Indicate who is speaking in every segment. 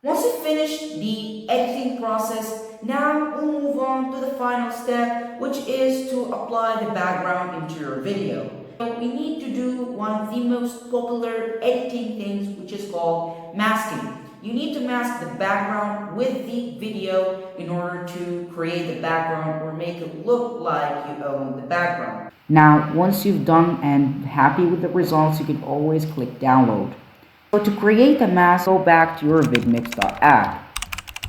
Speaker 1: Once you finish the editing process, now we'll move on to the final step, which is to apply the background into your video. So we need to do one of the most popular editing things, which is called masking. You need to mask the background with the video in order to create the background or make it look like you own the background.
Speaker 2: Now, once you've done and happy with the results, you can always click download. So to create a mask, go back to your vidmix.app.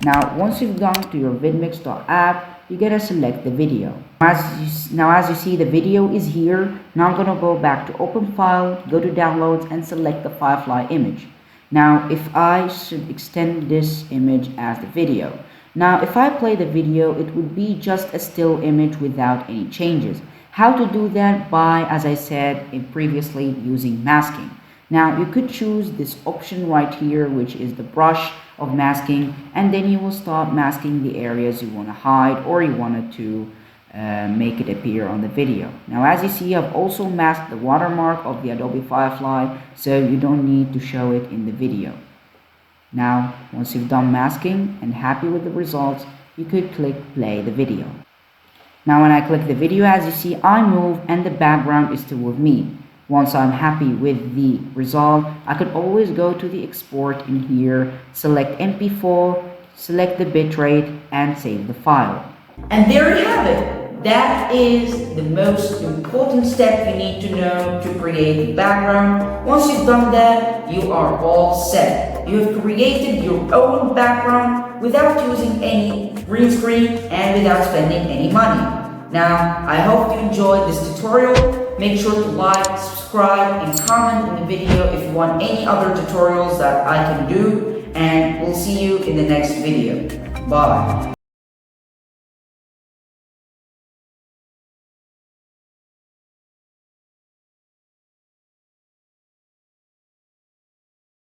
Speaker 2: Now, once you've gone to your vidmix.app, you gotta select the video. As you see, the video is here. Now I'm gonna go back to open file, go to downloads and select the Firefly image. Now, if I should extend this image as the video. Now, if I play the video, it would be just a still image without any changes. How to do that? By, as I said previously, using masking. Now, you could choose this option right here, which is the brush of masking, and then you will start masking the areas you want to hide or you wanted to make it appear on the video. Now, as you see, I've also masked the watermark of the Adobe Firefly, so you don't need to show it in the video. Now, once you've done masking and happy with the results, you could click play the video. Now, when I click the video, as you see, I move and the background is still with me. Once I'm happy with the result, I could always go to the export in here, select MP4, select the bitrate, and save the file.
Speaker 1: And there you have it. That is the most important step you need to know to create the background. Once you've done that, you are all set. You have created your own background without using any green screen and without spending any money. Now, I hope you enjoyed this tutorial. Make sure to like, subscribe, and comment in the video if you want any other tutorials that I can do. And we'll see you in the next video. Bye.